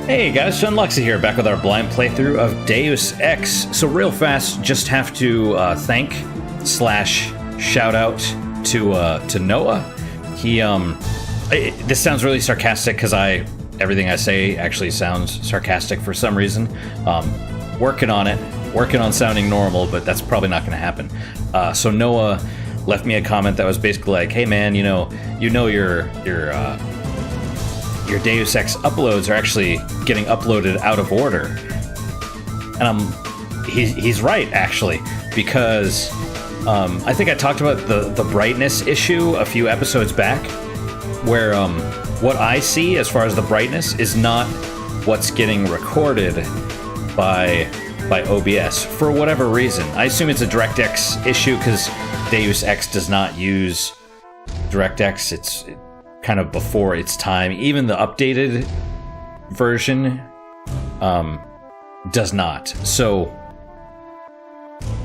Hey guys, Sean Luxy here, back with our blind playthrough of Deus Ex. So real fast, just have to thank / shout out to Noah. He this sounds really sarcastic because everything I say actually sounds sarcastic for some reason. Working on sounding normal, but that's probably not going to happen. So Noah left me a comment that was basically like, "Hey man, you know your Deus Ex uploads are actually getting uploaded out of order." And he's right, actually, because I think I talked about the brightness issue a few episodes back, where what I see as far as the brightness is not what's getting recorded by OBS for whatever reason. I assume it's a DirectX issue because Deus Ex does not use DirectX. It's kind of before its time. Even the updated version does not. So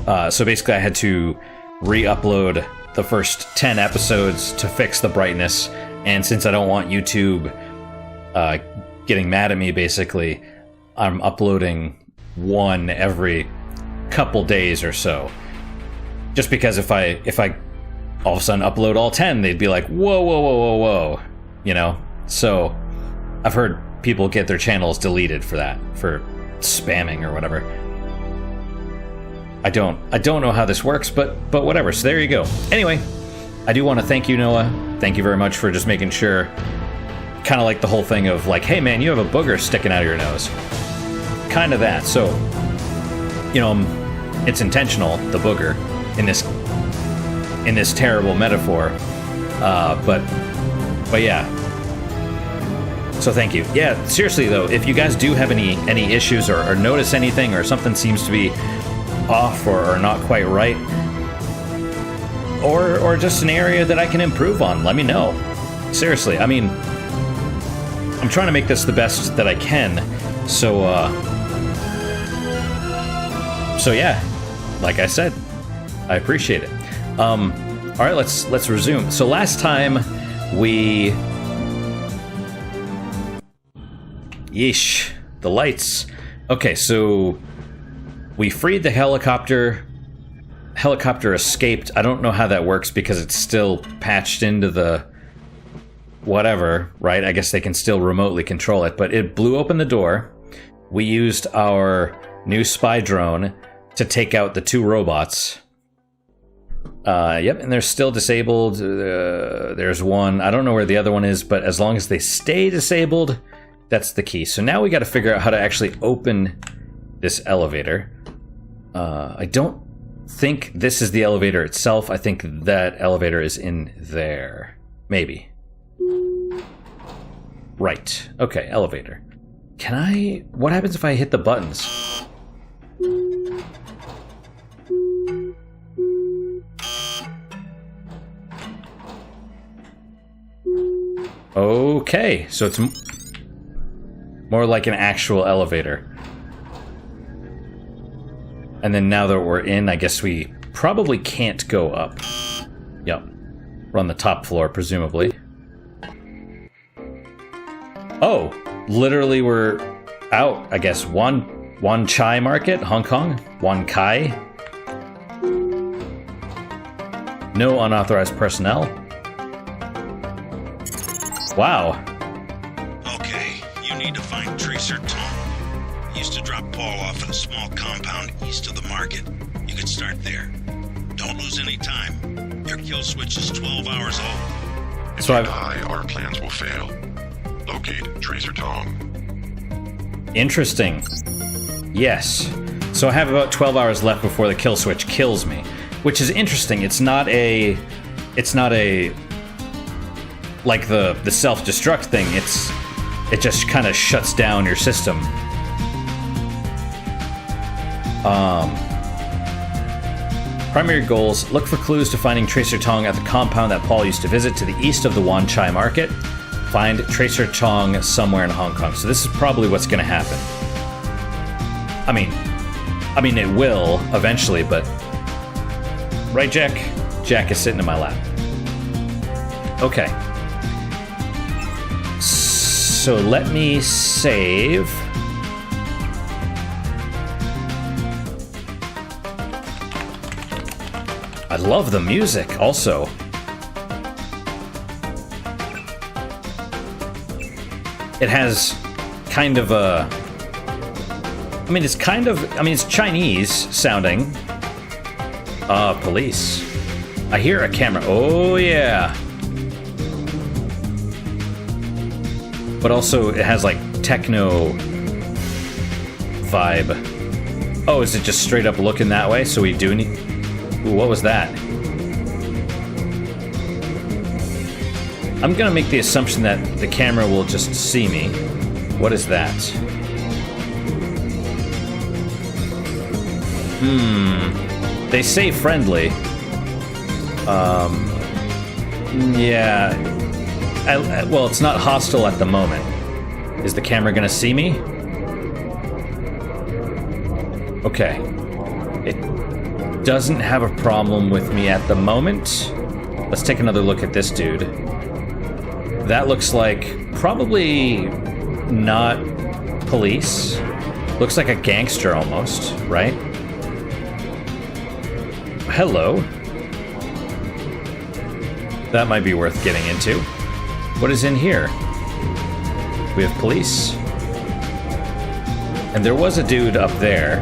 basically I had to re-upload the first 10 episodes to fix the brightness, and since I don't want YouTube getting mad at me, basically I'm uploading one every couple days or so. Just because if I all of a sudden upload all 10, they'd be like, whoa, you know? So I've heard people get their channels deleted for that, for spamming or whatever. I don't know how this works, but whatever. So there you go. Anyway, I do want to thank you, Noah. Thank you very much for just making sure, kind of like the whole thing of like, hey man, you have a booger sticking out of your nose. Kind of that. So, you know, it's intentional, the booger, in this terrible metaphor, but yeah. So thank you. Yeah, seriously though, if you guys do have any issues or notice anything or something seems to be off or not quite right, or just an area that I can improve on, let me know. Seriously, I mean, I'm trying to make this the best that I can. So yeah, like I said, I appreciate it. All right, let's resume. So last time yeesh, the lights. Okay, so we freed the helicopter. Helicopter escaped. I don't know how that works because it's still patched into the whatever, right? I guess they can still remotely control it, but it blew open the door. We used our new spy drone to take out the two robots. Yep, and they're still disabled. There's one. I don't know where the other one is, but as long as they stay disabled, that's the key. So now we got to figure out how to actually open this elevator. I don't think this is the elevator itself. I think that elevator is in there. Maybe. Right. Okay, elevator. Can I... What happens if I hit the buttons? Okay, so it's more like an actual elevator. And then now that we're in, I guess we probably can't go up. Yep. We're on the top floor, presumably. Oh, literally we're out, I guess. Wan Chai Market, Hong Kong. Wan Kai. No unauthorized personnel. Wow. Okay, you need to find Tracer Tom. He used to drop Paul off at a small compound east of the market. You could start there. Don't lose any time. Your kill switch is 12 hours old. If you die, our plans will fail. Locate Tracer Tom. Interesting. Yes. So I have about 12 hours left before the kill switch kills me, which is interesting. It's not a like the self-destruct thing. It just kind of shuts down your system. Primary goals: look for clues to finding Tracer Tong at the compound that Paul used to visit to the east of the Wan Chai Market. Find Tracer Tong somewhere in Hong Kong. So this is probably what's going to happen. I mean, it will eventually, but right, Jack? Jack is sitting in my lap. Okay. so let me save. I love the music, also. It has kind of a... I mean, it's Chinese sounding. Police. I hear a camera. Oh, yeah. But also, it has, like, techno vibe. Oh, is it just straight up looking that way? So we do need... Ooh, what was that? I'm gonna make the assumption that the camera will just see me. What is that? They say friendly. Yeah. Well, it's not hostile at the moment. Is the camera gonna see me? Okay. It doesn't have a problem with me at the moment. Let's take another look at this dude. That looks like probably not police. Looks like a gangster almost, right? Hello. That might be worth getting into. What is in here? We have police. And there was a dude up there.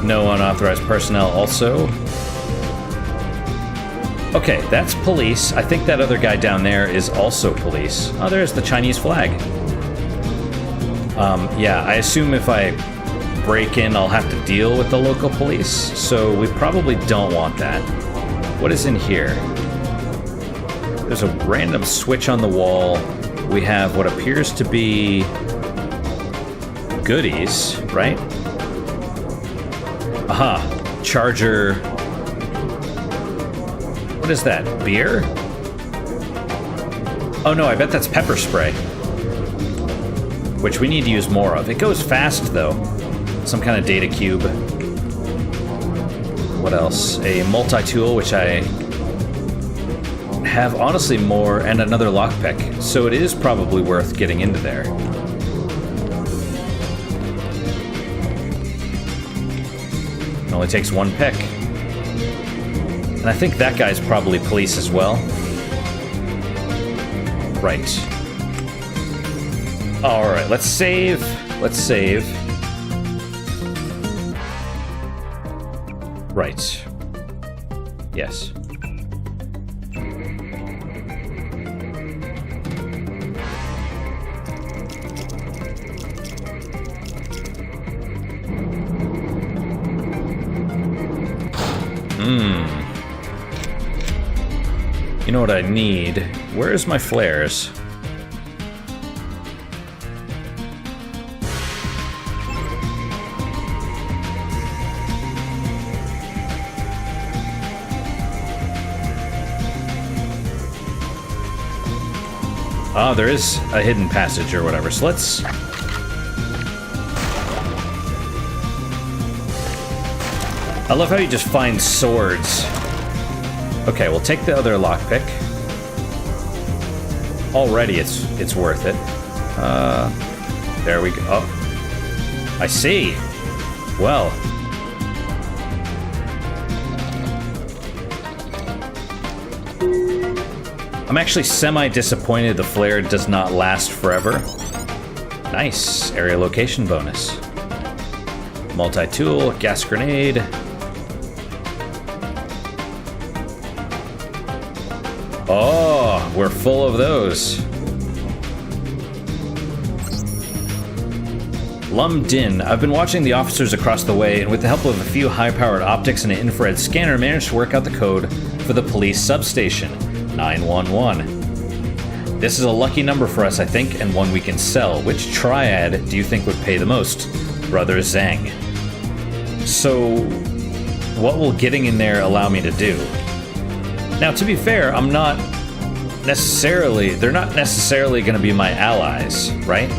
No unauthorized personnel also. Okay, that's police. I think that other guy down there is also police. Oh, there's the Chinese flag. Yeah, I assume if I break in, I'll have to deal with the local police, so we probably don't want that. What is in here? There's a random switch on the wall. We have what appears to be goodies, right? Aha, charger. What is that, beer? Oh no, I bet that's pepper spray. Which we need to use more of. It goes fast, though. Some kind of data cube. What else? A multi-tool, which I have honestly more, and another lockpick. So it is probably worth getting into there. It only takes one pick. And I think that guy's probably police as well. Right. Alright, let's save. Let's save. Right. Yes. You know what I need? Where's my flares? Oh, there is a hidden passage or whatever, so let's... I love how you just find swords. Okay, we'll take the other lockpick. Already it's worth it. There we go. Oh, I see. Well. I'm actually semi-disappointed the flare does not last forever. Nice. Area location bonus. Multi-tool, gas grenade. Oh, we're full of those. Lummed in. I've been watching the officers across the way, and with the help of a few high-powered optics and an infrared scanner, managed to work out the code for the police substation. 911. This is a lucky number for us, I think, and one we can sell. Which triad do you think would pay the most? Brother Zhang. So, what will getting in there allow me to do? Now, to be fair, they're not necessarily going to be my allies, right?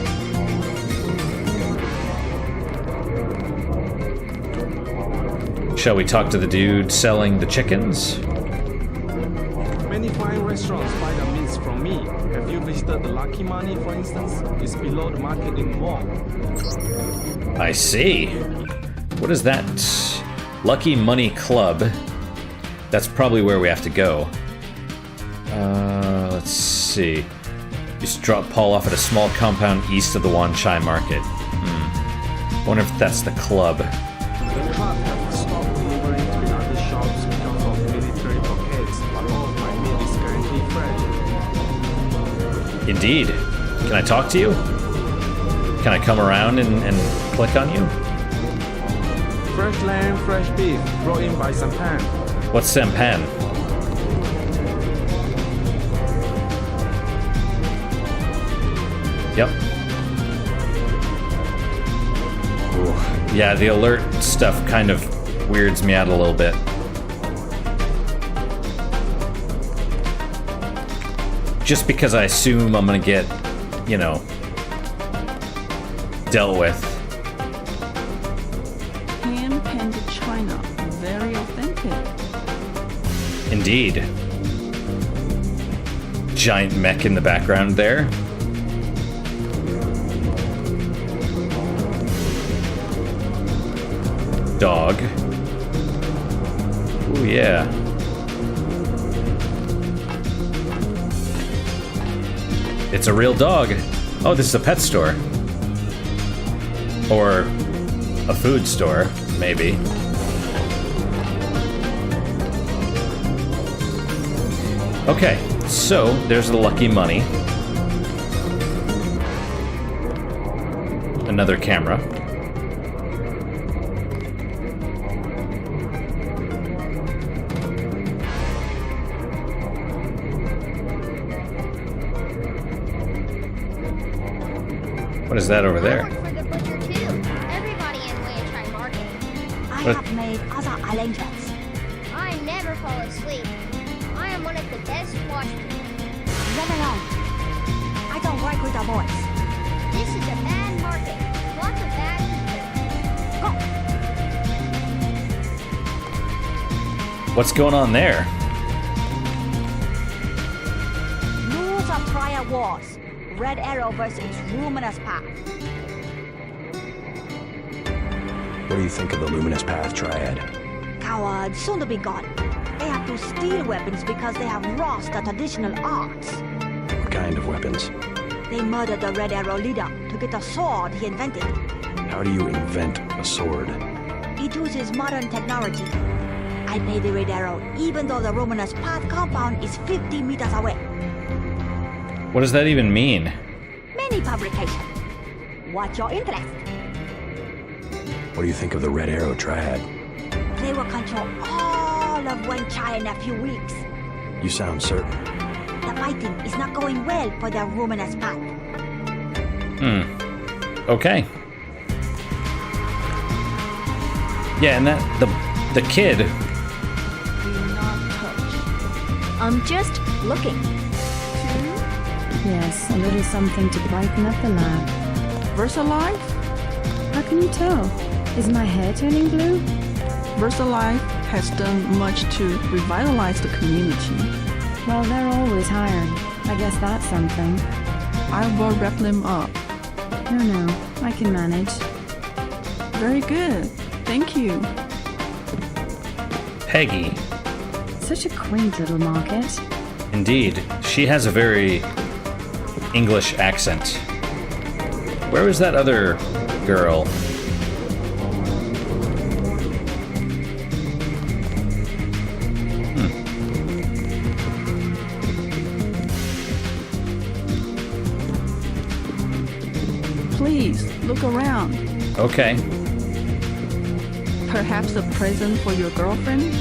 Shall we talk to the dude selling the chickens? Many fine restaurants buy their meats from me. Have you visited the Lucky Money, for instance? It's below the market in the mall. I see. What is that? Lucky Money Club. That's probably where we have to go. Let's see. Just drop Paul off at a small compound east of the Wan Chai market. Wonder if that's the club. The club has stopped delivering to other shops because of military blockades, but all of my meat is currently fresh. Indeed. Can I talk to you? Can I come around and click on you? Fresh lamb, fresh beef, brought in by Sampan. What's Sampan? Yep. Ooh. Yeah, the alert stuff kind of weirds me out a little bit. Just because I assume I'm gonna get, you know, dealt with. Hand-painted china, very authentic. Indeed. Giant mech in the background there. Dog. Oh yeah. It's a real dog. Oh, this is a pet store. Or a food store, maybe. Okay, so there's the lucky money. Another camera. What is that over there? I work for the butcher too. Everybody in Wanchai Market. I What? have made other arrangements. I never fall asleep. I am one of the best watchmen. Let me alone. I don't work with the boys. This is a bad market. Lots of bad people. Go. What's going on there? Rules of Triad Wars. Red Arrow versus Luminous Path. What do you think of the Luminous Path Triad? Cowards, soon to be gone. They have to steal weapons because they have lost the traditional arts. What kind of weapons? They murdered the Red Arrow leader to get the sword he invented. How do you invent a sword? He uses modern technology. I made the Red Arrow even though the Luminous Path compound is 50 meters away. What does that even mean? Many publications. What's your interest? What do you think of the Red Arrow Triad? They will control all of Wanchai in a few weeks. You sound certain. The fighting is not going well for the Luminous Path. Okay. Yeah, and that the kid. Do not touch. I'm just looking. Yes, a little something to brighten up the lab. VersaLife? How can you tell? Is my hair turning blue? VersaLife has done much to revitalize the community. Well, they're always hiring. I guess that's something. I will wrap them up. No, I can manage. Very good. Thank you. Peggy. Such a quaint little market. Indeed. She has a very English accent. Where was that other girl? Please, look around. Okay. Perhaps a present for your girlfriend?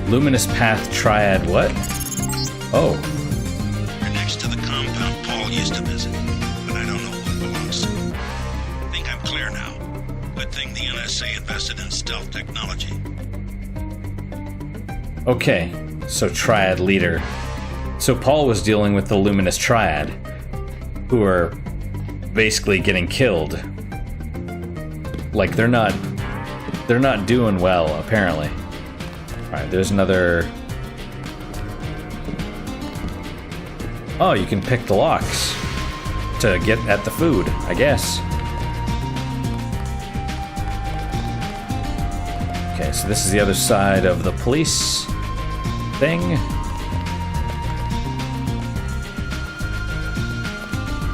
Luminous Path Triad what? Oh. You're next to the compound Paul used to visit, but I don't know who it belongs to. I think I'm clear now. Good thing the NSA invested in stealth technology. Okay, so Triad leader. So Paul was dealing with the Luminous Triad. who are basically getting killed. Like, they're not doing well, apparently. Alright, there's another... Oh, you can pick the locks to get at the food, I guess. Okay, so this is the other side of the police thing.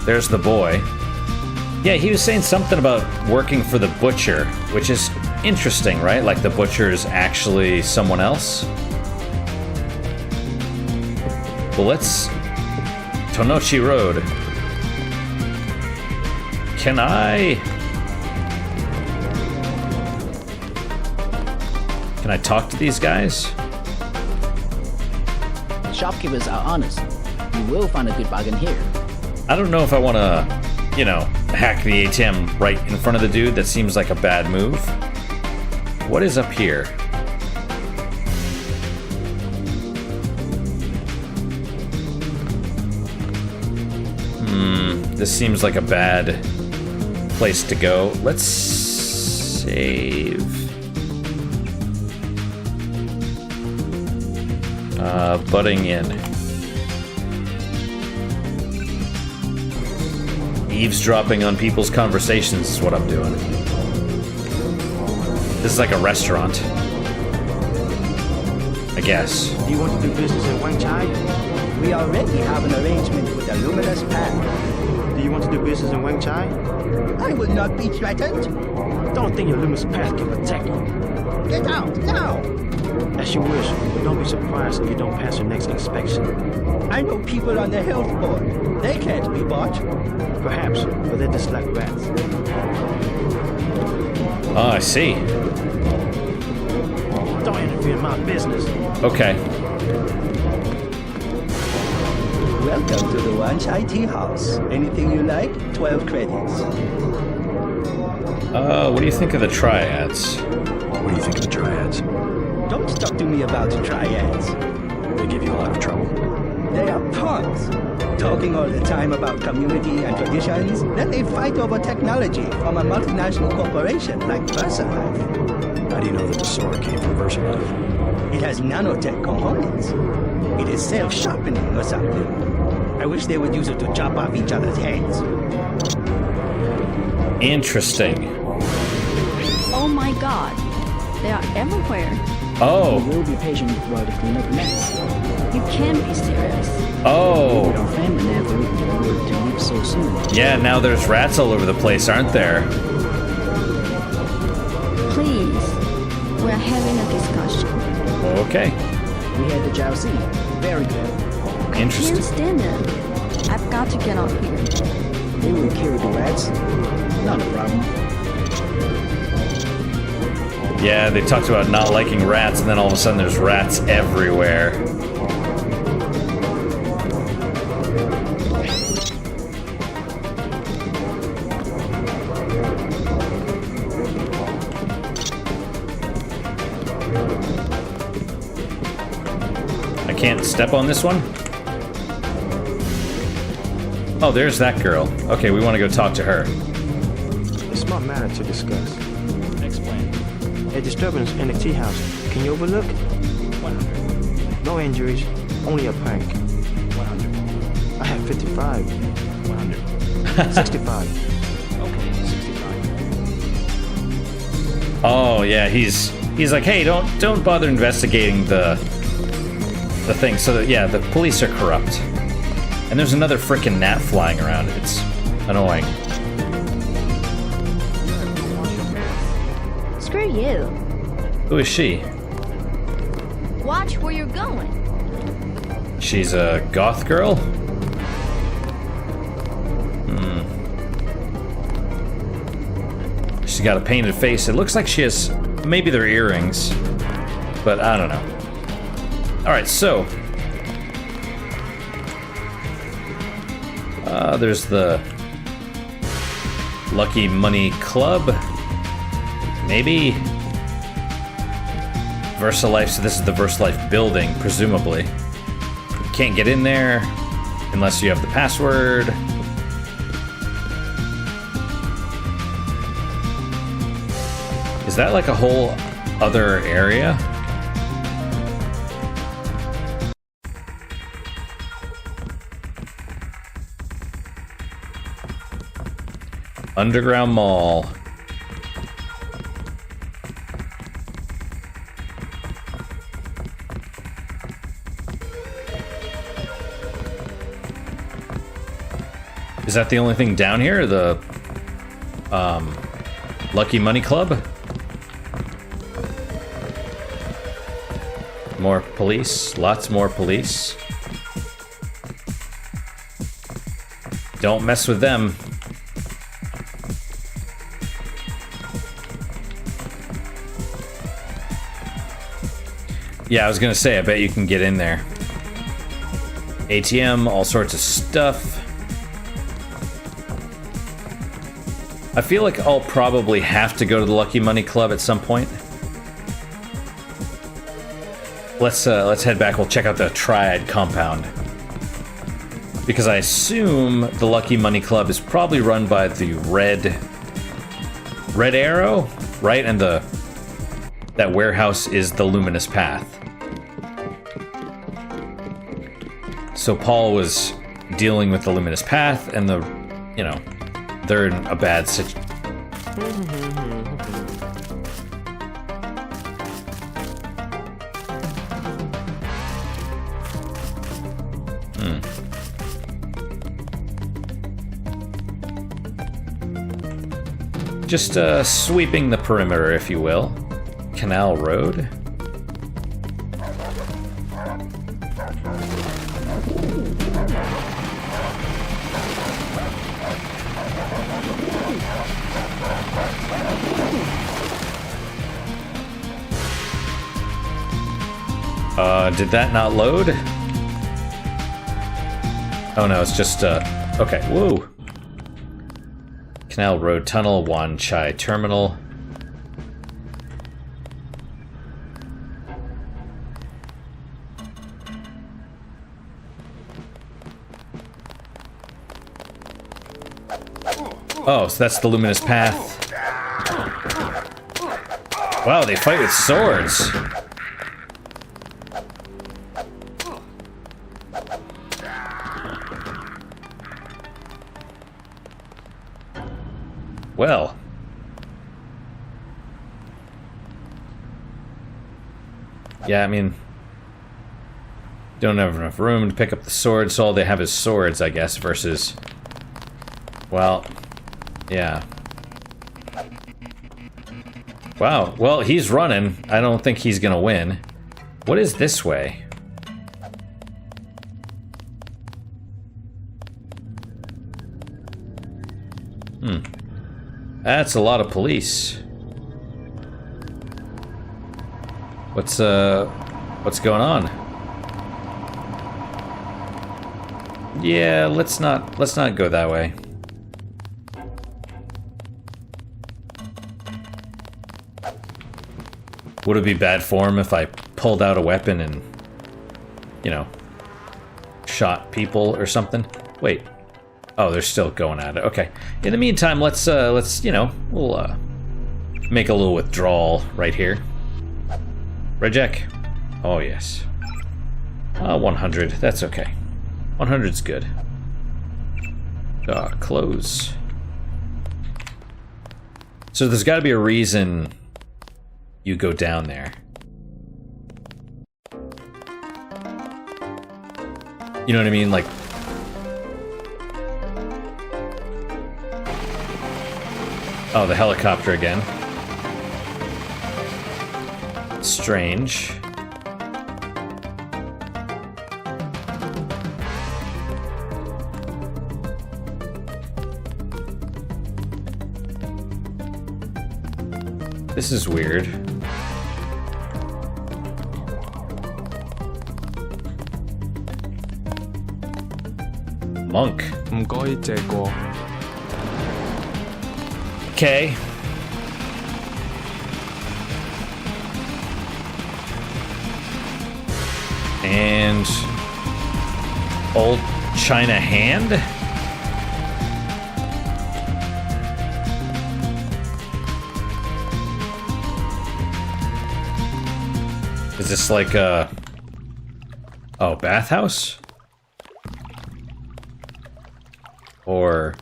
There's the boy. Yeah, he was saying something about working for the butcher, which is interesting, right? Like the butcher is actually someone else. Well, let's... Tonochi Road. Can I talk to these guys? Shopkeepers are honest. You will find a good bargain here. I don't know if I want to, you know, hack the ATM right in front of the dude. That seems like a bad move. What is up here? This seems like a bad place to go. Let's save. Butting in. Eavesdropping on people's conversations is what I'm doing. This is like a restaurant. I guess. Do you want to do business in Wang Chai? We already have an arrangement with the Luminous Path. Do you want to do business in Wang Chai? I will not be threatened. Don't think your Luminous Path can protect you. Get out, now! As you wish, but don't be surprised if you don't pass your next inspection. I know people on the health board. They can't be bought. Perhaps, but they're just like rats. Oh, I see. Don't interfere in my business. Okay. Welcome to the Wan Chai Tea House. Anything you like, 12 credits. What do you think of the Triads? What do you think of the Triads? Don't talk to me about Triads. They give you a lot of trouble. They are punks. Talking all the time about community and traditions, then they fight over technology from a multinational corporation like VersaLife. How do you know that the sword came from VersaLife? It has nanotech components. It is self-sharpening or something. I wish they would use it to chop off each other's heads. Interesting. Oh my god. They are everywhere. Oh. We will be patient while they clean up mess. You can't be serious. Oh. Our family never would to leave so soon. Yeah, now there's rats all over the place, aren't there? Please. We're having a discussion. Okay. We had the Jiaozi. Very good. Interesting. I can't stand it. I've got to get out here. They will kill the rats. Not a problem. Yeah, they talked about not liking rats, and then all of a sudden there's rats everywhere. I can't step on this one? Oh, there's that girl. Okay, we want to go talk to her. A small matter to discuss. Explain. A disturbance in the tea house. Can you overlook? 100. No injuries, only a prank. 100. I have 55. 100. 65. Okay, 65. Oh yeah, he's like, hey, don't bother investigating the thing. So that, yeah, the police are corrupt. And there's another frickin' gnat flying around. It's annoying. Screw you. Who is she? Watch where you're going. She's a goth girl? She's got a painted face. It looks like she has... Maybe they're earrings. But I don't know. Alright, so... there's the... Lucky Money Club. Maybe... VersaLife, so this is the VersaLife building, presumably. You can't get in there unless you have the password. Is that like a whole other area? Underground Mall. Is that the only thing down here? The Lucky Money Club? More police. Lots more police. Don't mess with them. Yeah, I was gonna say, I bet you can get in there. ATM, all sorts of stuff. I feel like I'll probably have to go to the Lucky Money Club at some point. Let's head back. We'll check out the Triad compound. Because I assume the Lucky Money Club is probably run by the Red Arrow, right? And that warehouse is the Luminous Path. So Paul was dealing with the Luminous Path, and they're in a bad situation. Just sweeping the perimeter, if you will. Canal Road. Did that not load? Oh no, it's just, okay, whoa. Canal Road Tunnel, Wan Chai Terminal. Oh, so that's the Luminous Path. Wow, they fight with swords. Well. Yeah, I mean, don't have enough room to pick up the swords, so all they have is swords, I guess, versus, well, yeah. Wow, well, he's running. I don't think he's gonna win. What is this way? That's a lot of police. What's going on? Yeah, let's not go that way. Would it be bad form if I pulled out a weapon and, shot people or something? Wait. Oh, they're still going at it. Okay. In the meantime, let's we'll make a little withdrawal right here. Reject. Oh yes. 100. That's okay. 100's good. Close. So there's got to be a reason you go down there. You know what I mean? Like, oh, the helicopter again. Strange. This is weird. Monk. Okay. And old China hand. is this like a... Oh, bathhouse? Or...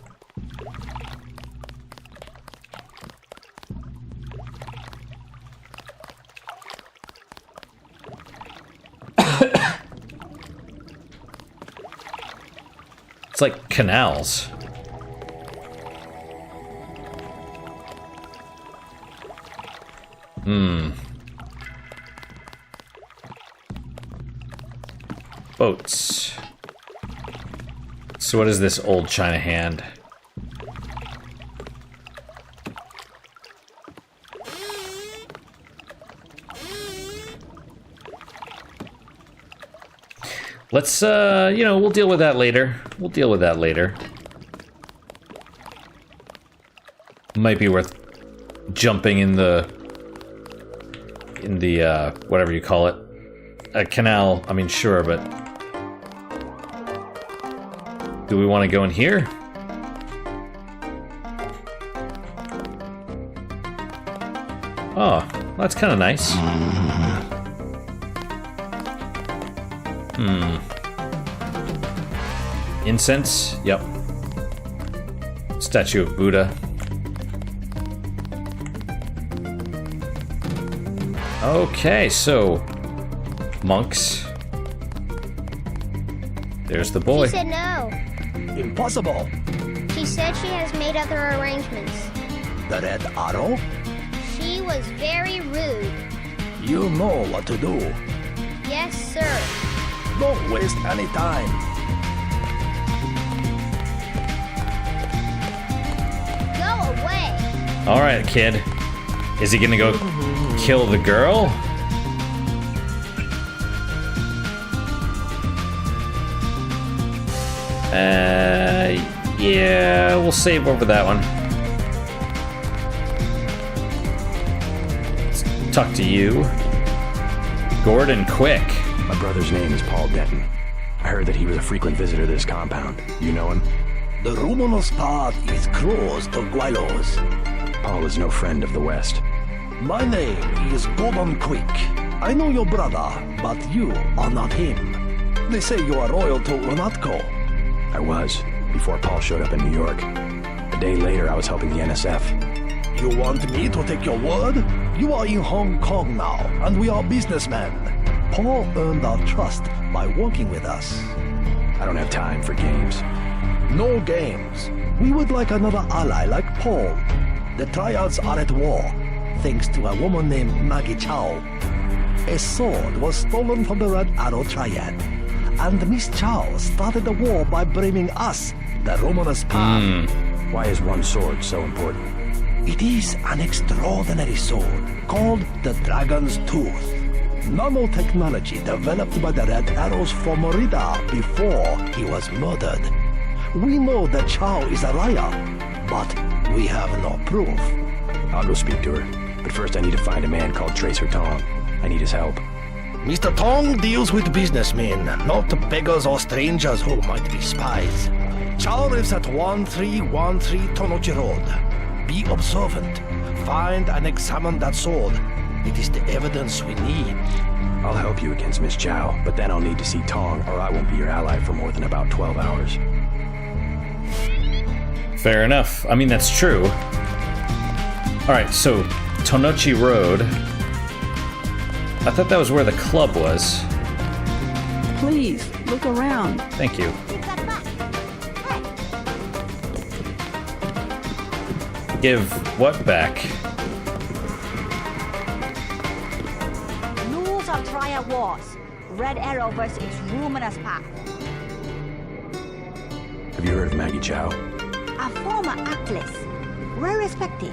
It's like canals. Boats. So what is this old China hand? Let's, you know, we'll deal with that later. We'll deal with that later. Might be worth jumping in the, whatever you call it. A canal, I mean, sure, but... Do we want to go in here? Oh, that's kind of nice. Incense? Yep. Statue of Buddha. Okay, so... monks. There's the boy. She said no. Impossible. She said she has made other arrangements. The Red Arrow? She was very rude. You know what to do. Yes, sir. Don't waste any time. Go away. Alright, kid. Is he gonna go kill the girl? Yeah, we'll save over that one. Let's talk to you. Gordon Quick. My brother's name is Paul Denton. I heard that he was a frequent visitor to this compound. You know him? The Rumonos path is closed to Guilos. Paul is no friend of the West. My name is Gordon Quick. I know your brother, but you are not him. They say you are loyal to Unatco. I was, before Paul showed up in New York. A day later, I was helping the NSF. You want me to take your word? You are in Hong Kong now, and we are businessmen. Paul earned our trust by working with us. I don't have time for games. No games. We would like another ally like Paul. The Triads are at war, thanks to a woman named Maggie Chow. A sword was stolen from the Red Arrow Triad, and Miss Chow started the war by blaming us, the Romanus Path. Why is one sword so important? It is an extraordinary sword called the Dragon's Tooth. Nanotechnology developed by the Red Arrows for Morida before he was murdered. We know that Chow is a liar, but we have no proof. I'll go speak to her, but first I need to find a man called Tracer Tong. I need his help. Mr. Tong deals with businessmen, not beggars or strangers who might be spies. Chow lives at 1313 Tonochi Road. Be observant. Find and examine that sword. It is the evidence we need. I'll help you against Miss Chow, but then I'll need to see Tong, or I won't be your ally for more than about 12 hours. Fair enough. I mean, that's true. Alright, so Tonochi Road. I thought that was where the club was. Please, look around. Thank you. Give what back? Rules of Triad Wars. Red Arrow versus Rumonos Path. Have you heard of Maggie Chow? A former actress. Well respected.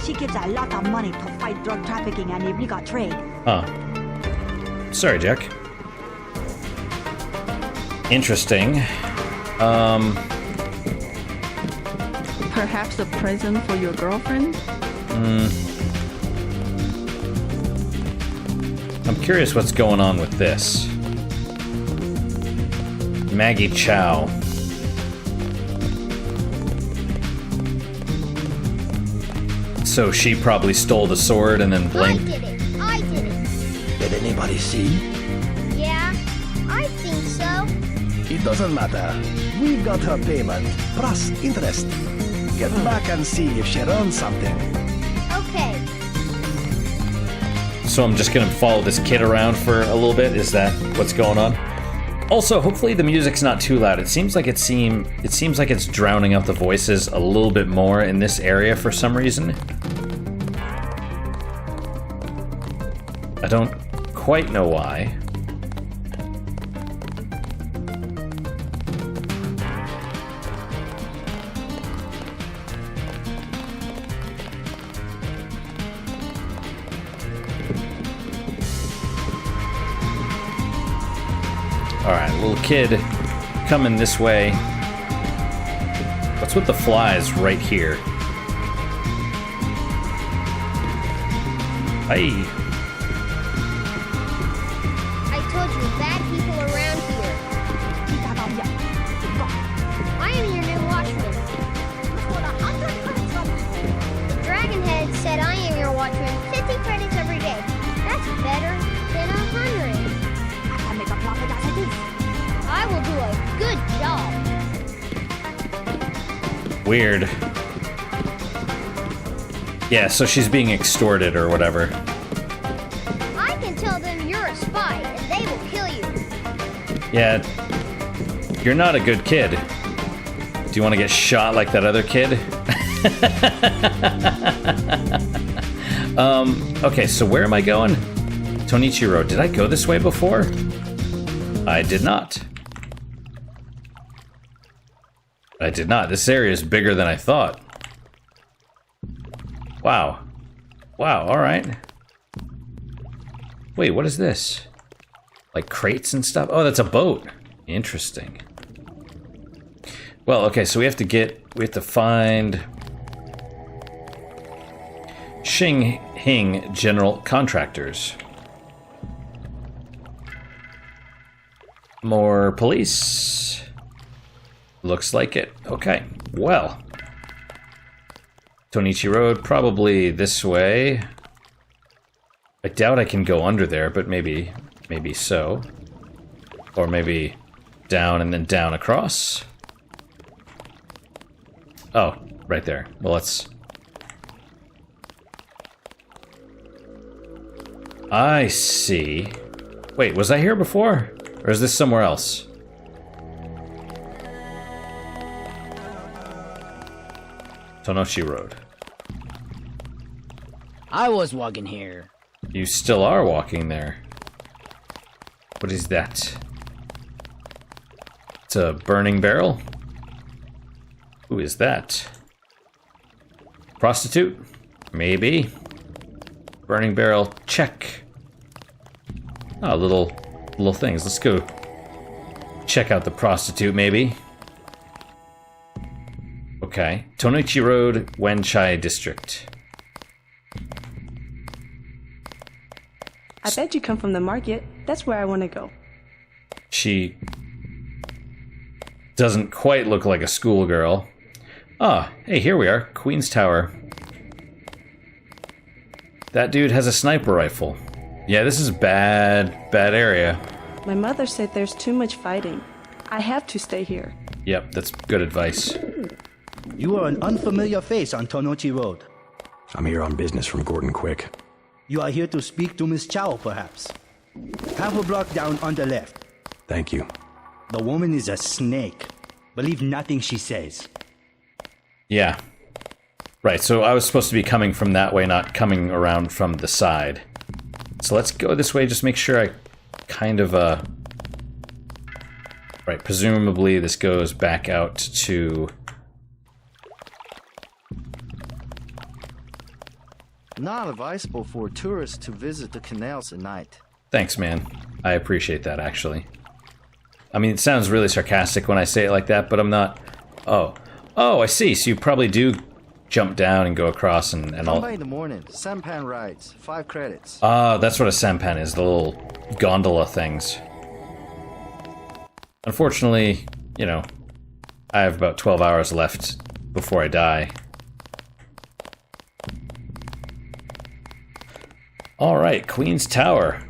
She gives a lot of money to fight drug trafficking and illegal trade. Huh. Sorry, Jack. Interesting. Perhaps a present for your girlfriend? I'm curious what's going on with this. Maggie Chow. So she probably stole the sword and then I blamed... did it. I did it. The Anybody see? Yeah, I think so. It doesn't matter. We got her payment, plus interest. Get back and see if she runs something. Okay. So I'm just gonna follow this kid around for a little bit? Is that what's going on? Also, hopefully the music's not too loud. It seems like it's drowning out the voices a little bit more in this area for some reason. I don't quite know why. Alright, little kid coming this way. What's with the flies right here? Hey. I told you, bad people around here. I am your new watchman. The Dragonhead said I am your watchman. 50 credits every day. That's better than 100. I will do a good job. Weird. Yeah, so she's being extorted or whatever. I can tell them you're a spy and they will kill you. Yeah, you're not a good kid. Do you want to get shot like that other kid? Okay, so where am I going? Tonichi Road. Did I go this way before? I did not. I did not. This area is bigger than I thought. Wow. Wow, alright. Wait, what is this? Like crates and stuff? Oh, that's a boat. Interesting. Well, okay, so we have to find Xing Hing General Contractors. More police. Looks like it. Okay, well. Tonichi Road, probably this way. I doubt I can go under there, but maybe so. Or maybe down and then down across. Oh, right there. Well, let's... I see. Wait, was I here before? Or is this somewhere else? Tonoshi Road. I was walking here. You still are walking there. What is that? It's a burning barrel? Who is that? Prostitute? Maybe. Burning barrel, check. Oh, little things. Let's go check out the prostitute, maybe. Okay. Tonichi Road, Wenchai District. I bet you come from the market. That's where I want to go. She doesn't quite look like a schoolgirl. Ah, hey, here we are. Queen's Tower. That dude has a sniper rifle. Yeah, this is a bad area. My mother said there's too much fighting. I have to stay here. Yep, that's good advice. You are an unfamiliar face on Tonochi Road. I'm here on business from Gordon Quick. You are here to speak to Miss Chow, perhaps. Half a block down on the left. Thank you. The woman is a snake. Believe nothing she says. Yeah. Right, so I was supposed to be coming from that way, not coming around from the side. So let's go this way, just make sure I kind of, Right, presumably this goes back out to... Not advisable for tourists to visit the canals at night. Thanks, man. I appreciate that, actually. I mean, it sounds really sarcastic when I say it like that, but I'm not... Oh. Oh, I see. So you probably do jump down and go across and all... Come by in the morning. Sampan rides. 5 credits. Ah, that's what a sampan is. The little gondola things. Unfortunately, you know, I have about 12 hours left before I die. Alright, Queen's Tower.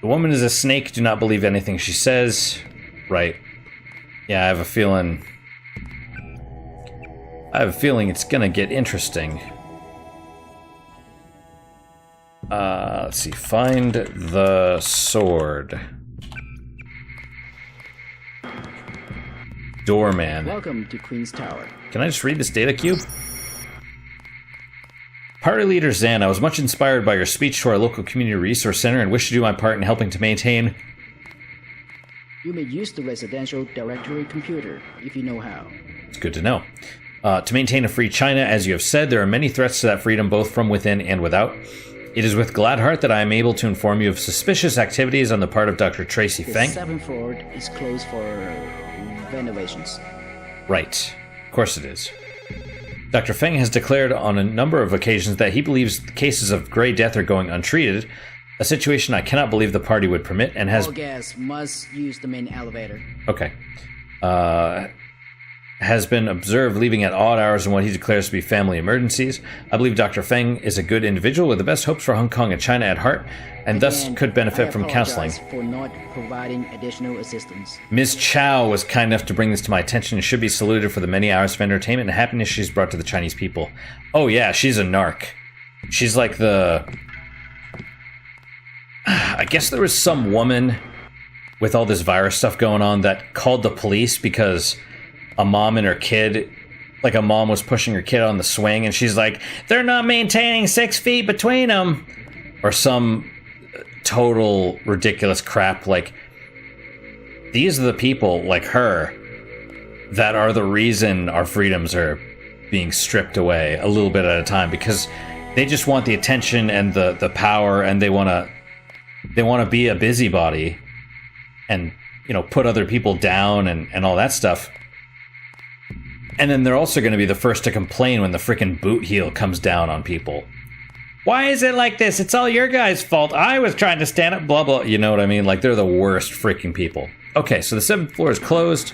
The woman is a snake. Do not believe anything she says. Right. Yeah, I have a feeling it's gonna get interesting. Let's see. Find the sword. Doorman. Welcome to Queen's Tower. Can I just read this data cube? Party leader Zan, I was much inspired by your speech to our local community resource center and wish to do my part in helping to maintain... You may use the residential directory computer, if you know how. It's good to know. To maintain a free China, as you have said, there are many threats to that freedom, both from within and without. It is with glad heart that I am able to inform you of suspicious activities on the part of Dr. Tracy Feng. The 7th floor is closed for renovations. Right. Of course it is. Dr. Feng has declared on a number of occasions that he believes cases of Grey Death are going untreated, a situation I cannot believe the party would permit, and has... All guests must use the main elevator. Okay. Has been observed leaving at odd hours in what he declares to be family emergencies. I believe Dr. Feng is a good individual with the best hopes for Hong Kong and China at heart, and thus could benefit from counseling. For not providing additional assistance. Ms. Chow was kind enough to bring this to my attention and should be saluted for the many hours of entertainment and happiness she's brought to the Chinese people. Oh yeah, she's a narc. She's like the... I guess there was some woman with all this virus stuff going on that called the police because a mom and her kid, like a mom was pushing her kid on the swing and she's like, they're not maintaining 6 feet between them. Or some total ridiculous crap. Like, these are the people like her that are the reason our freedoms are being stripped away a little bit at a time, because they just want the attention and the power, and they want to be a busybody and, you know, put other people down and all that stuff. And then they're also going to be the first to complain when the frickin' boot heel comes down on people. Why is it like this? It's all your guys' fault. I was trying to stand up, blah, blah. You know what I mean? Like, they're the worst freaking people. Okay, so the 7th floor is closed.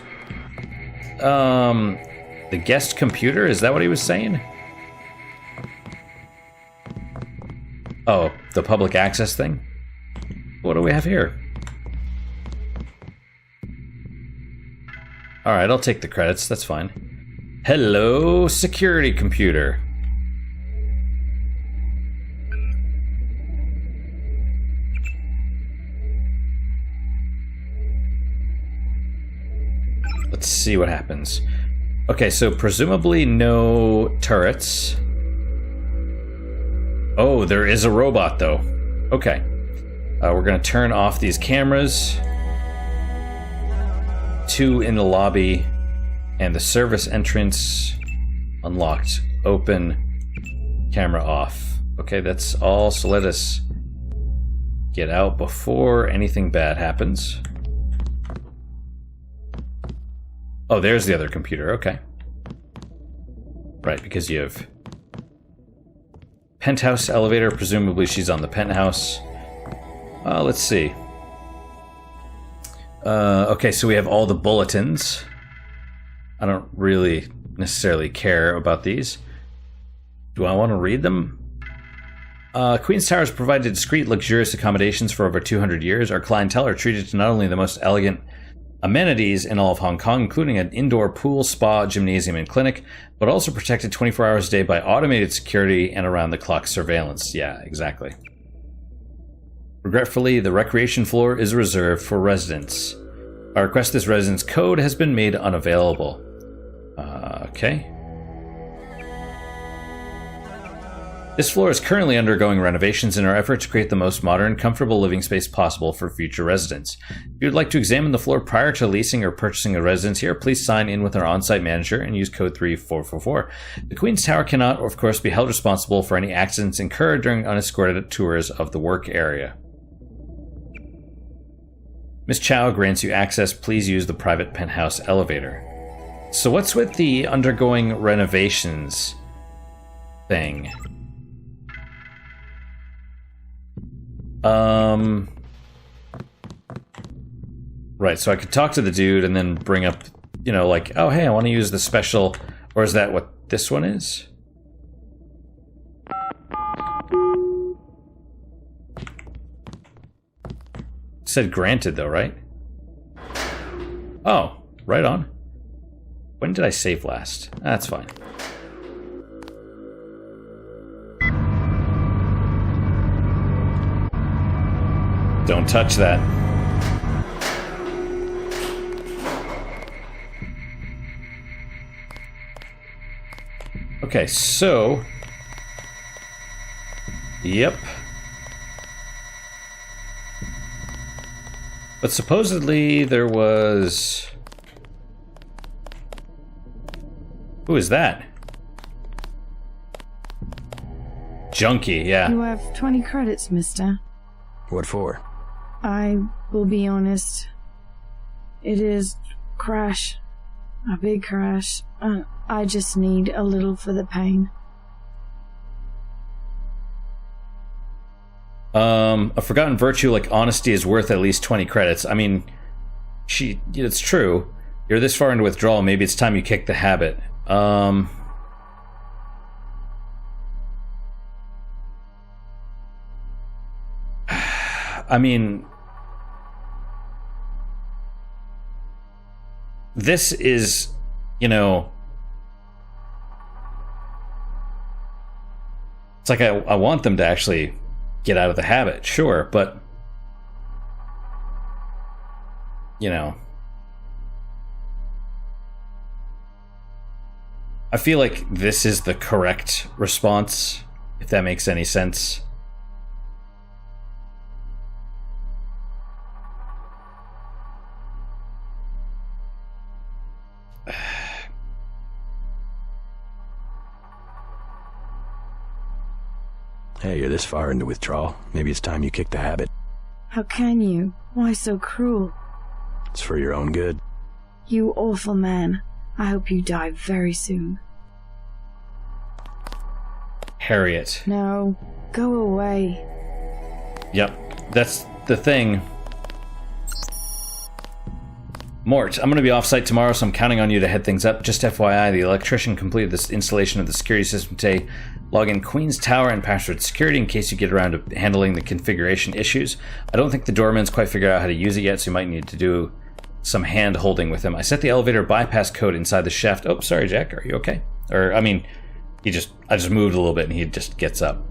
The guest computer? Is that what he was saying? Oh, the public access thing? What do we have here? Alright, I'll take the credits. That's fine. Hello, security computer. Let's see what happens. Okay, so presumably no turrets. Oh, there is a robot, though. Okay. We're going to turn off these cameras. 2 in the lobby. And the service entrance unlocked. Open. Camera off. Okay, that's all. So let us get out before anything bad happens. Oh, there's the other computer. Okay. Right, because you have penthouse elevator. Presumably she's on the penthouse. Let's see. Okay, so we have all the bulletins. I don't really necessarily care about these. Do I want to read them? Queen's Tower has provided discreet, luxurious accommodations for over 200 years. Our clientele are treated to not only the most elegant amenities in all of Hong Kong, including an indoor pool, spa, gymnasium, and clinic, but also protected 24 hours a day by automated security and around-the-clock surveillance. Yeah, exactly. Regretfully, the recreation floor is reserved for residents. Our request this residence code has been made unavailable. Okay. This floor is currently undergoing renovations in our effort to create the most modern, comfortable living space possible for future residents. If you would like to examine the floor prior to leasing or purchasing a residence here, please sign in with our on-site manager and use code 3444. The Queen's Tower cannot, of course, be held responsible for any accidents incurred during unescorted tours of the work area. Ms. Chow grants you access. Please use the private penthouse elevator. So what's with the undergoing renovations thing? Right, so I could talk to the dude and then bring up, you know, like, oh, hey, I want to use the special, or is that what this one is? said granted, though, right? Oh, right on. When did I save last? That's fine. Don't touch that. Okay, so... Yep. But supposedly there was... Who is that? Junkie, yeah. You have 20 credits, mister. What for? I will be honest. It is crash. A big crash. I just need a little for the pain. A forgotten virtue like honesty is worth at least 20 credits. I mean, it's true. You're this far into withdrawal, maybe it's time you kick the habit. I mean, this is, you know, it's like I want them to actually get out of the habit, sure, but, you know, I feel like this is the correct response, if that makes any sense. Hey, you're this far into withdrawal. Maybe it's time you kick the habit. How can you? Why so cruel? It's for your own good. You awful man. I hope you die very soon. Harriet. No, go away. Yep, that's the thing. Mort, I'm going to be off-site tomorrow, so I'm counting on you to head things up. Just FYI, the electrician completed this installation of the security system today. Log in Queen's Tower and password security in case you get around to handling the configuration issues. I don't think the doorman's quite figured out how to use it yet, so you might need to do some hand-holding with him. I set the elevator bypass code inside the shaft. Oh, sorry, Jack. Are you okay? Or, I mean, I just moved a little bit and he just gets up.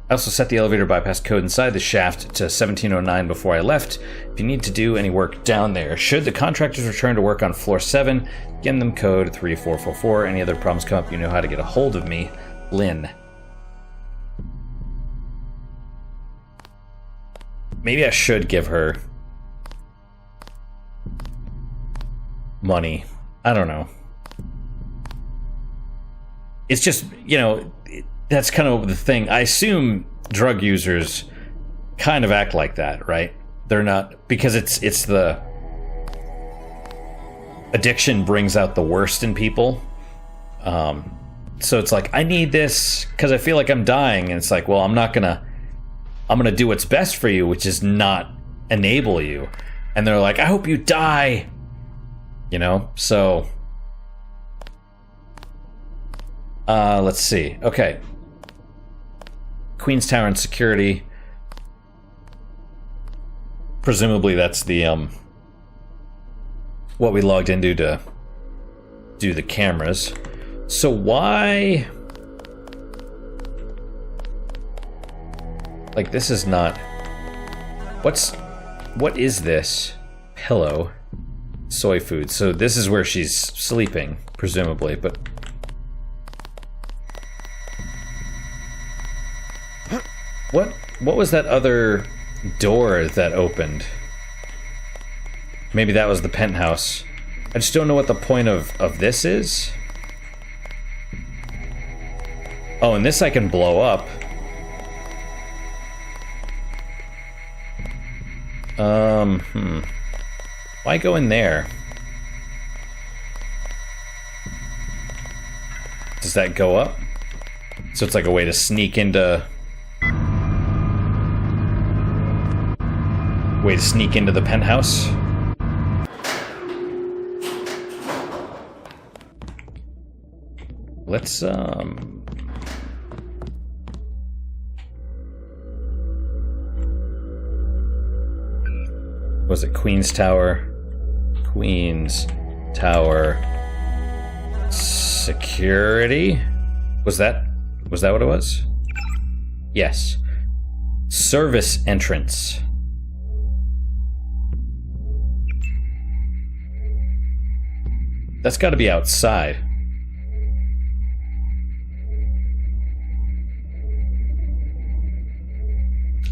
I also set the elevator bypass code inside the shaft to 1709 before I left. If you need to do any work down there, should the contractors return to work on floor 7, give them code 3444. Any other problems come up, you know how to get a hold of me. Lynn. Maybe I should give her money. I don't know. It's just, you know, that's kind of the thing. I assume drug users kind of act like that, right? They're not, because it's the addiction brings out the worst in people. So it's like, I need this because I feel like I'm dying, and it's like, well, I'm gonna do what's best for you, which is not enable you. And they're like, I hope you die, you know. So let's see. Okay, Queen's Tower and security. Presumably that's the what we logged into to do the cameras. So why, like, this is not, what is this? Pillow, soy food. So this is where she's sleeping, presumably, but what was that other door that opened? Maybe that was the penthouse. I just don't know what the point of this is. Oh, and this I can blow up. Why go in there? Does that go up? So it's like a way to sneak into... the penthouse? Let's, Was it Queen's Tower? Queen's Tower security? Was that what it was? Yes. Service entrance. That's got to be outside.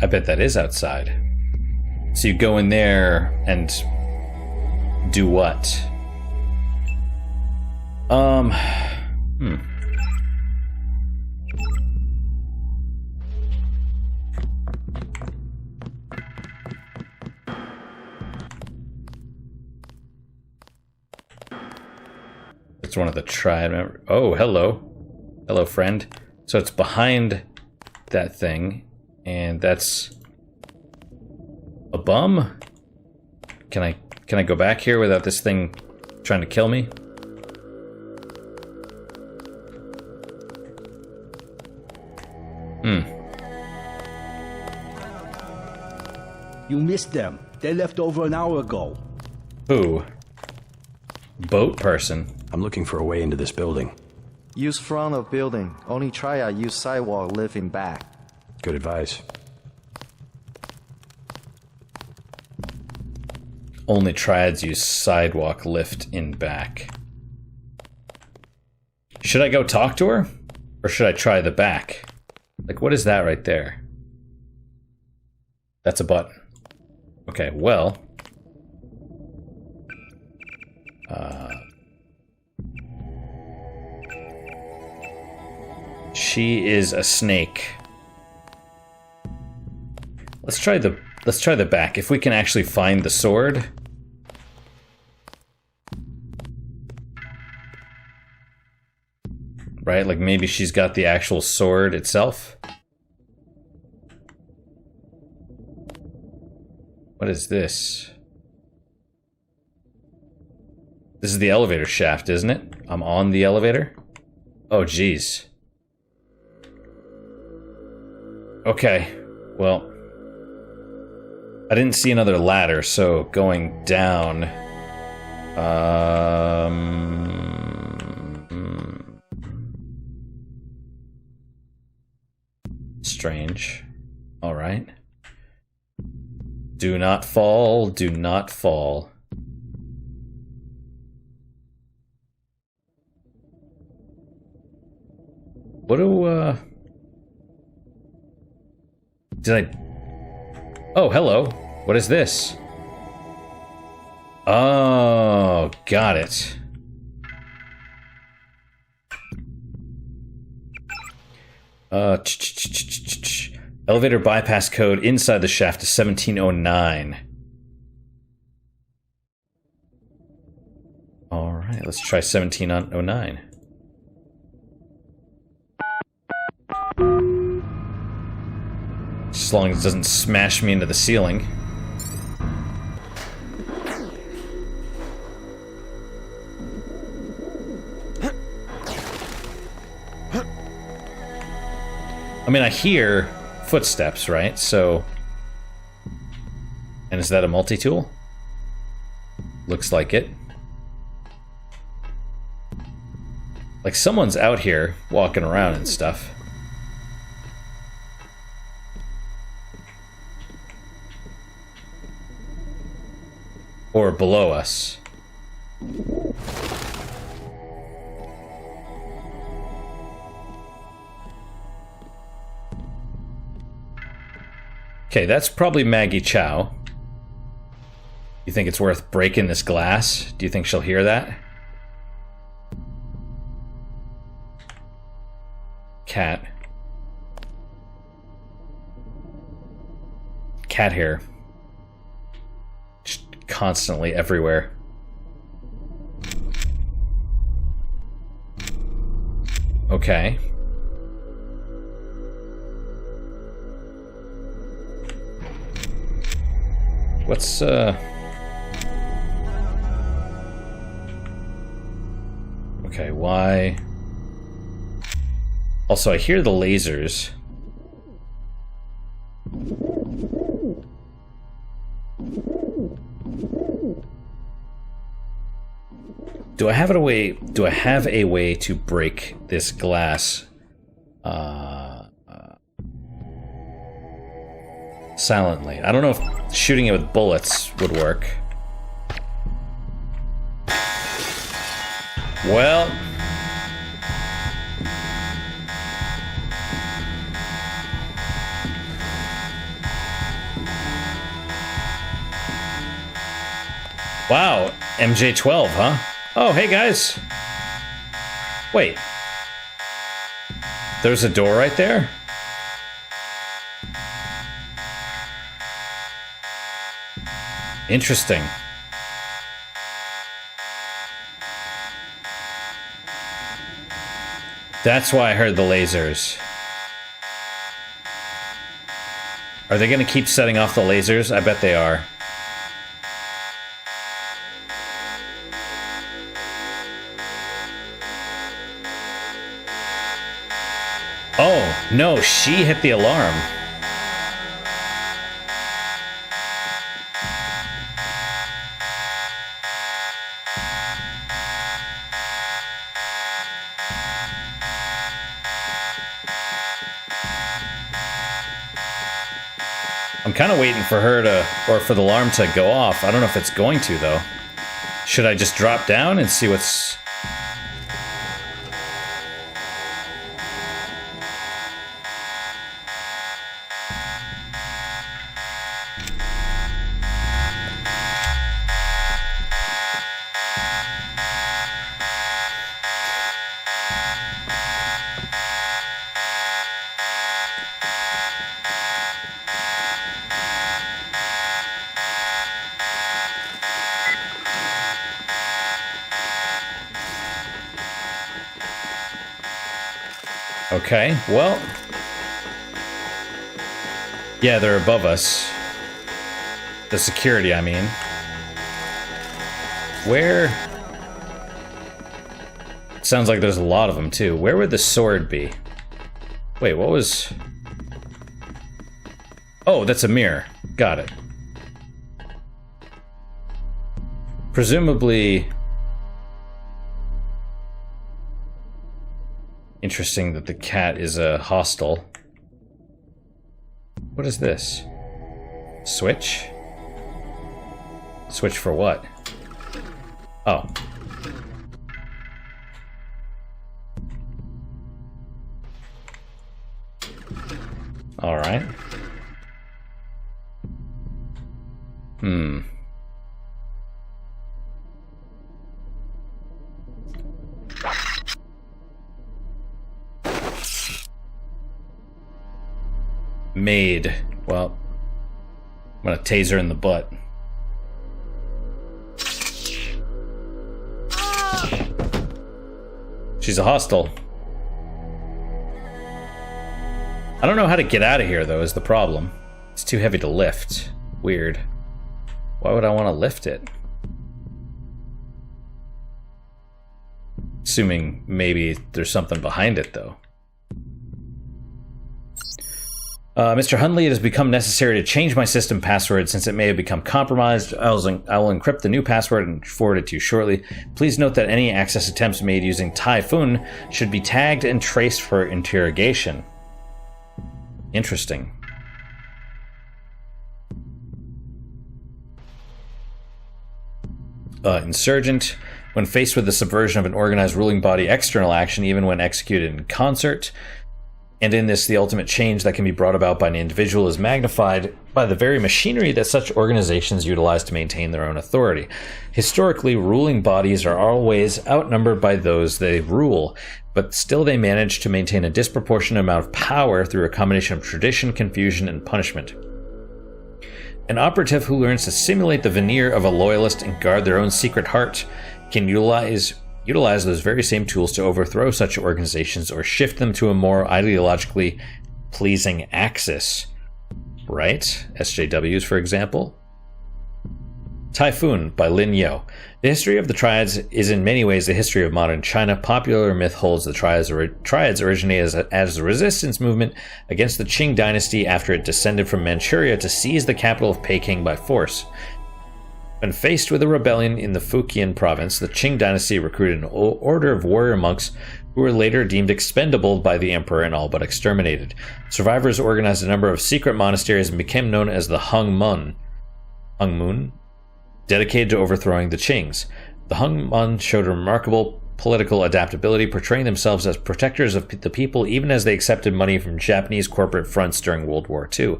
I bet that is outside. So you go in there and do what? It's one of the triad members. Oh, hello. Hello, friend. So it's behind that thing, and that's a bum? Can I go back here without this thing trying to kill me? You missed them. They left over an hour ago. Who? Boat person. I'm looking for a way into this building. Use front of building. Only Triad use sidewalk lift in back. Good advice. Only Triads use sidewalk lift in back. Should I go talk to her? Or should I try the back? Like, what is that right there? That's a button. Okay, well. She is a snake. Let's try the back. If we can actually find the sword. Right? Like maybe she's got the actual sword itself. What is this? This is the elevator shaft, isn't it? I'm on the elevator? Oh, geez. Okay, well, I didn't see another ladder, so going down. Strange. All right. Do not fall. Do not fall. What do, Did I... Oh, hello. What is this? Oh, got it. Elevator bypass code inside the shaft is 1709. Alright, let's try 1709. As long as it doesn't smash me into the ceiling. I mean, I hear footsteps, right? So... And is that a multi-tool? Looks like it. Like someone's out here walking around and stuff. Or below us. Okay, that's probably Maggie Chow. You think it's worth breaking this glass? Do you think she'll hear that? Cat. Cat hair. Just constantly everywhere. Okay. What's, Okay, why... Also, I hear the lasers. Do I have a way to break this glass silently? I don't know if shooting it with bullets would work. Well, wow, MJ-12, huh? Oh, hey guys. Wait. There's a door right there? Interesting. That's why I heard the lasers. Are they gonna keep setting off the lasers? I bet they are. Oh, no, she hit the alarm. I'm kind of waiting for her to, or for the alarm to go off. I don't know if it's going to, though. Should I just drop down and see what's... Okay, well... yeah, they're above us. The security, I mean. Where... sounds like there's a lot of them, too. Where would the sword be? Wait, what was... oh, that's a mirror. Got it. Presumably... interesting that the cat is a hostile. What is this? Switch? Switch for what? Oh. Alright. Maid. Well, I'm gonna tase her in the butt. She's a hostile. I don't know how to get out of here, though, is the problem. It's too heavy to lift. Weird. Why would I want to lift it? Assuming maybe there's something behind it, though. Mr. Hundley, it has become necessary to change my system password since it may have become compromised. I will encrypt the new password and forward it to you shortly. Please note that any access attempts made using Typhoon should be tagged and traced for interrogation. Interesting. Insurgent. When faced with the subversion of an organized ruling body external action, even when executed in concert, and in this, the ultimate change that can be brought about by an individual is magnified by the very machinery that such organizations utilize to maintain their own authority. Historically, ruling bodies are always outnumbered by those they rule, but still they manage to maintain a disproportionate amount of power through a combination of tradition, confusion, and punishment. An operative who learns to simulate the veneer of a loyalist and guard their own secret heart can utilize those very same tools to overthrow such organizations or shift them to a more ideologically pleasing axis. Right? SJWs, for example. Typhoon by Lin Yo. The history of the Triads is in many ways the history of modern China. Popular myth holds the Triads originated as a resistance movement against the Qing dynasty after it descended from Manchuria to seize the capital of Peking by force. When faced with a rebellion in the Fujian province, the Qing dynasty recruited an order of warrior monks who were later deemed expendable by the emperor and all but exterminated. Survivors organized a number of secret monasteries and became known as the Hung Mun, dedicated to overthrowing the Qings. The Hung Mun showed remarkable political adaptability, portraying themselves as protectors of the people even as they accepted money from Japanese corporate fronts during World War II.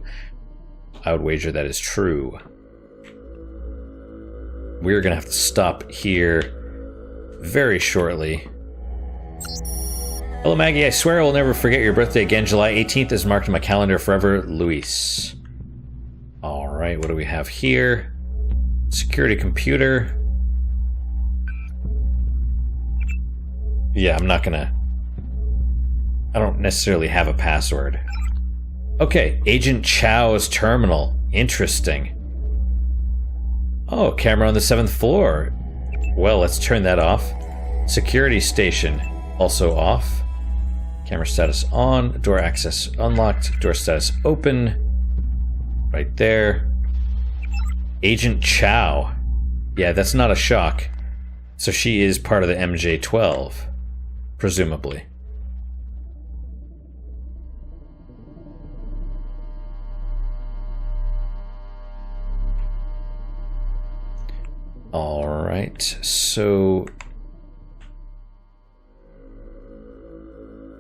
I would wager that is true. We're going to have to stop here very shortly. Hello, Maggie. I swear I will never forget your birthday again. July 18th is marked in my calendar forever. Luis. All right, what do we have here? Security computer. Yeah, I don't necessarily have a password. Okay, Agent Chow's terminal. Interesting. Oh, camera on the 7th floor. Well, let's turn that off. Security station, also off. Camera status on. Door access unlocked. Door status open. Right there. Agent Chow. Yeah, that's not a shock. So she is part of the MJ-12, presumably. All right, so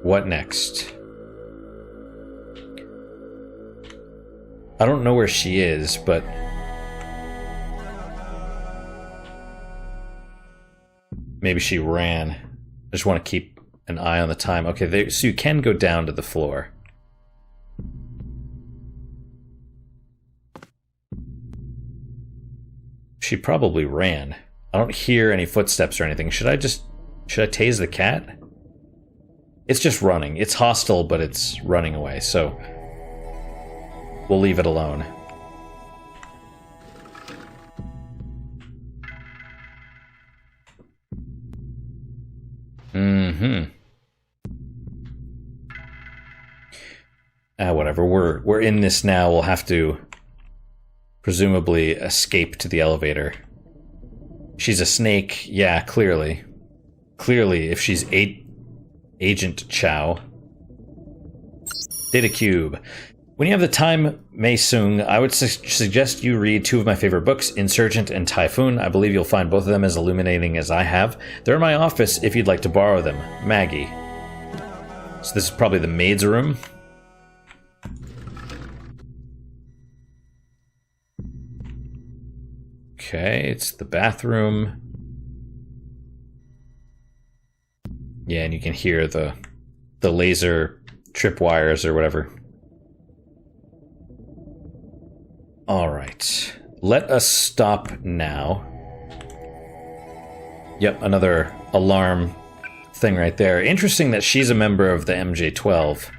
what next? I don't know where she is, but maybe she ran. I just want to keep an eye on the time. Okay, so you can go down to the floor. She probably ran. I don't hear any footsteps or anything. Should I tase the cat? It's just running. It's hostile, but it's running away, so we'll leave it alone. Whatever. We're in this now. We'll have to presumably escape to the elevator. She's a snake. Yeah, clearly. Clearly, if she's Agent Chow. Data Cube. When you have the time, Mei Sung, I would suggest you read two of my favorite books, Insurgent and Typhoon. I believe you'll find both of them as illuminating as I have. They're in my office if you'd like to borrow them. Maggie. So this is probably the maid's room. Okay, it's the bathroom. Yeah, and you can hear the laser tripwires or whatever. All right, let us stop now. Yep, another alarm thing right there. Interesting that she's a member of the MJ-12.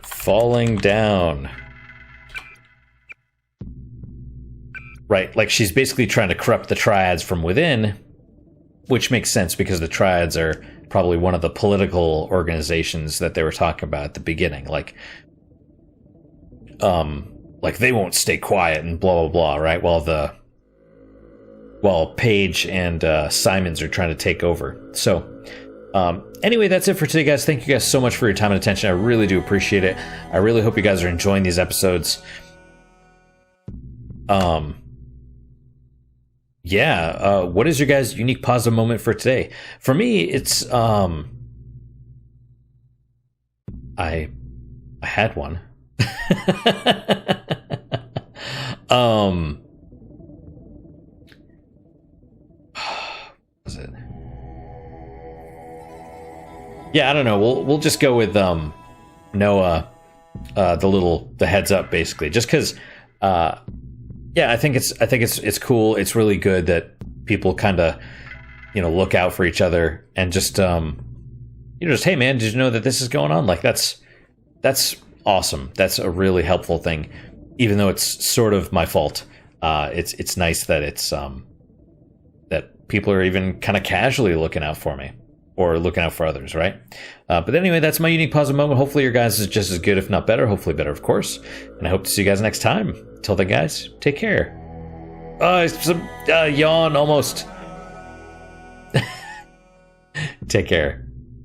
Falling down. Right, like she's basically trying to corrupt the Triads from within, which makes sense because the Triads are probably one of the political organizations that they were talking about at the beginning. Like they won't stay quiet and blah, blah, blah, right? While Paige and Simons are trying to take over. So, anyway, that's it for today, guys. Thank you guys so much for your time and attention. I really do appreciate it. I really hope you guys are enjoying these episodes. Yeah, what is your guys' unique positive moment for today? For me, it's I had one. Was it? Yeah, I don't know. We'll just go with Noah, the heads up basically, just because. Yeah, I think it's cool. It's really good that people kind of, look out for each other and just, just, hey man, did you know that this is going on? Like that's awesome. That's a really helpful thing, even though it's sort of my fault. It's nice that it's that people are even kind of casually looking out for me. or looking out for others, right? But anyway, that's my unique positive moment. Hopefully your guys is just as good, if not better. Hopefully better, of course. And I hope to see you guys next time. Till then, guys, take care. Yawn almost. Take care.